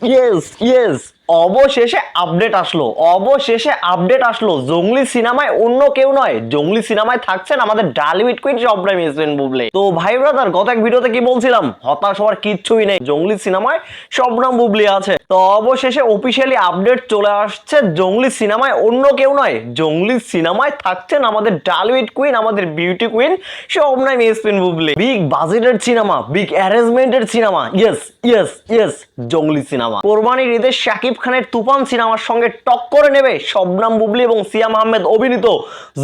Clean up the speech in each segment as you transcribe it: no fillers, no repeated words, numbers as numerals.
Yes yes অবশেষে update আসলো জঙ্গলি সিনেমায় অন্য কেউ নয়, জঙ্গলি সিনেমায় থাকছেন আমাদের ডালিউড কুইন শবনম ইয়াসমিন বুবলি। তো ভাই ব্রাদার গত এক ভিডিওতে কি বলছিলাম, হতাশ হওয়ার কিচ্ছুই নেই, জঙ্গলি সিনেমায় শবনম বুবলি আছে। তো অবশেষে অফিসিয়ালি আপডেট চলে আসছে, জঙ্গলি সিনেমায় অন্য কেউ নয়, জঙ্গলি সিনেমায় থাকছেন আমাদের ডালিউড কুইন, আমাদের beauty queen Shabnam Yasmin Bubly. Big বাজেটের সিনেমা, বিগ অ্যারেঞ্জমেন্টের সিনেমা, ইয়েস ইয়েস ইয়েস জঙ্গলি সিনেমা। কোরবানির ঈদে শাকিব খানের তুফান সিনেমার সঙ্গে টক্করে নেবে শবনম বুবলি এবং সিয়াম আহমেদ অভিনীত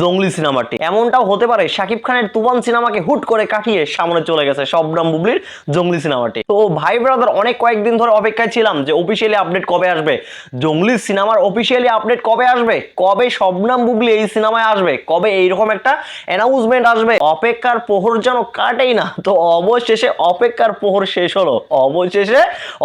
জঙ্গলি সিনেমাটি। এমনটাও হতে পারে শাকিব খানের তুফান সিনেমাকে হুট করে কাটিয়ে সামনে চলে গেছে শবনম বুবলির জঙ্গলি সিনেমাটি। তো ভাই ব্রাদার অনেক কয়েকদিন ধরে অপেক্ষায় ছিলাম যে অফিসিয়ালি আপডেট কবে আসবে, জঙ্গলি সিনেমার অফিসিয়ালি আপডেট কবে আসবে, কবে শবনম বুবলি এই সিনেমায় আসবে, কবে এইরকম একটা অ্যানাউন্সমেন্ট আসবে। অপেক্ষার প্রহর যেন কাটেই না। তো অবশেষে অপেক্ষার প্রহর শেষ হলো,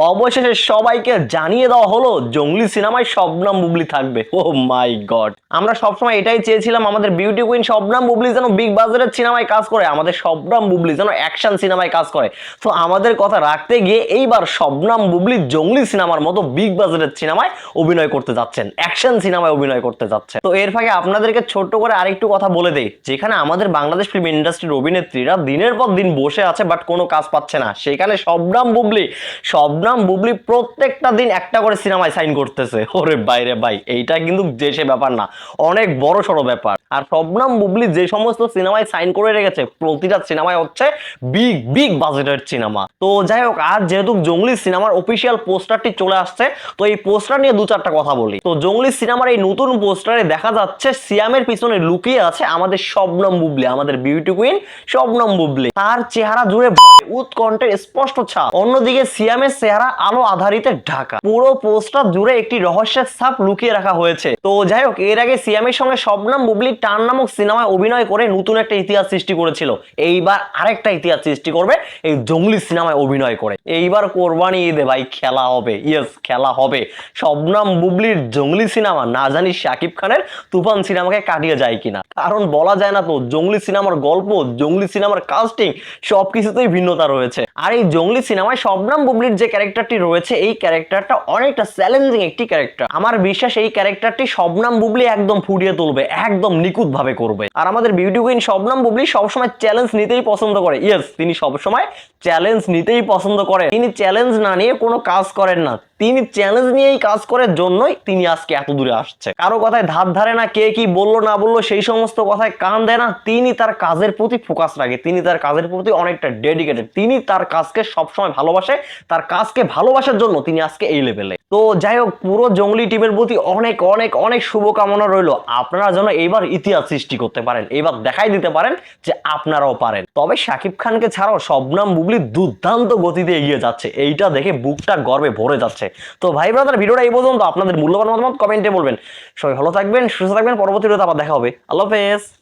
অবশেষে সবাইকে জানিয়ে দেওয়া হলো জঙ্গলি সিনেমায় শবনম বুবলি থাকবে। ও মাই গড, আমরা সবসময় এটাই চেয়েছিলাম আমাদের বিউটি কুইন শবনম বুবলি যেন বিগ বাজারের সিনেমায় কাজ করে, আমাদের শবনম বুবলি যেন অ্যাকশন সিনেমায় কাজ করে। তো আমাদের কথা রাখতে গিয়ে এইবার শবনম বুবলি জঙ্গলি সিনেমার মতো বিগ বাজারের সিনেমায় অভিনয় করতে যাচ্ছেন, অ্যাকশন সিনেমায় অভিনয় করতে যাচ্ছেন। তো এর ফাঁকে আপনাদেরকে ছোট্ট করে আরেকটু কথা বলে দেই, যেখানে আমাদের বাংলাদেশ ফিল্ম ইন্ডাস্ট্রির অভিনেত্রীরা দিনের পর দিন বসে আছে বাট কোনো কাজ পাচ্ছে না, সেখানে শবনম বুবলি প্রত্যেকটা দিন একটা করে সিনেমায় সাইন করতেছে। ওরে বাইরে ভাই, এইটা কিন্তু দেশে ব্যাপার না, অনেক বড় সড়ো ব্যাপার। আর শবনম বুবলি যে সমস্ত সিনেমায় সাইন করে রেখেছে প্রতিটা সিনেমায় হচ্ছে বিগ বিগ বাজেটের সিনেমা। তো যাই হোক, আজ যেহেতু জঙ্গলি সিনেমার অফিসিয়াল পোস্টারটি চলে আসছে, তো এই পোস্টার নিয়ে দু চারটা কথা বলি। তো জঙ্গলি সিনেমার এই নতুন পোস্টারে দেখা যাচ্ছে সিয়ামের পিছনে লুকিয়ে আছে আমাদের শবনম বুবলি, আমাদের বিউটি কুইন শবনম বুবলি। তার চেহারা জুড়ে উৎকণ্ঠের স্পষ্ট ছাপ, অন্যদিকে সিয়ামের চেহারা আলো আধারিতে ঢাকা। পুরো পোস্টার জুড়ে একটি রহস্যের ছাপ লুকিয়ে রাখা হয়েছে। তো যাই হোক, এর আগে সিয়ামের সঙ্গে শবনম বুবলি টান নামক সিনেমায় অভিনয় করে নতুন একটা ইতিহাস সৃষ্টি করেছিল, এইবার আরেকটা ইতিহাস সৃষ্টি করবে এই জঙ্গলি সিনেমায় অভিনয় করে। এইবার কোরবানি ঈদে ভাই খেলা হবে, ইয়েস খেলা হবে। শবনম বুবলির জঙ্গলি সিনেমা না জানি শাকিব খানের তুফান সিনেমাকে কাটিয়ে যায় কিনা, কারণ বলা যায় না তো, জঙ্গলি সিনেমার গল্প, জঙ্গলি সিনেমার কাস্টিং সবকিছুতেই ভিন্নতা রয়েছে। আর এই জঙ্গলি সিনেমায় শবনম বুবলির যে ক্যারেক্টারটি রয়েছে, এই ক্যারেক্টারটা অনেকটা চ্যালেঞ্জিং একটি ক্যারেক্টার। আমার বিশ্বাস এই ক্যারেক্টারটি শবনম বুবলি একদম ফুটিয়ে তুলবে, একদম নিখুঁত ভাবে করবে। আর আমাদের বিউটি কুইন শবনম বুবলি সবসময় চ্যালেঞ্জ নিতেই পছন্দ করে, ইয়েস তিনি সবসময় চ্যালেঞ্জ নিতেই পছন্দ করে। তিনি চ্যালেঞ্জ না নিয়ে কোনো কাজ করেন না, তিনি চ্যালেঞ্জ নিয়েই কাজ করার জন্যই তিনি আজকে এত দূরে আসছে। কারো কথায় ধার ধারে না, কে কি বললো না বললো সেই সমস্ত কথায় কান দেয় না, তিনি তার কাজের প্রতি ফোকাস রাখে, তিনি তার কাজের প্রতি অনেকটা ডেডিকেটেড, তিনি তার কাজকে সবসময় ভালোবাসে, তার কাজকে ভালোবাসার জন্য তিনি আজকে এই লেভেলে। তো যাই হোক, পুরো জঙ্গলি টিমের প্রতি অনেক অনেক অনেক শুভকামনা রইলো, আপনারা যেন এইবার ইতিহাস সৃষ্টি করতে পারেন, এইবার দেখাই দিতে পারেন যে আপনারাও পারেন। তবে শাকিব খানকে ছাড়াও শবনম বুবলি দুর্দান্ত গতিতে এগিয়ে যাচ্ছে, এইটা দেখে বুকটা গর্বে ভরে যাচ্ছে। তো ভাই ব্রাদার ভিডিওটা এই পর্যন্ত, আপনাদের মূল্যবান মতামত কমেন্টে বলবেন। সবাই ভালো থাকবেন, সুস্থ থাকবেন, পরবর্তী ভিডিওতে আবার দেখা হবে। আল্লাহ হাফেজ।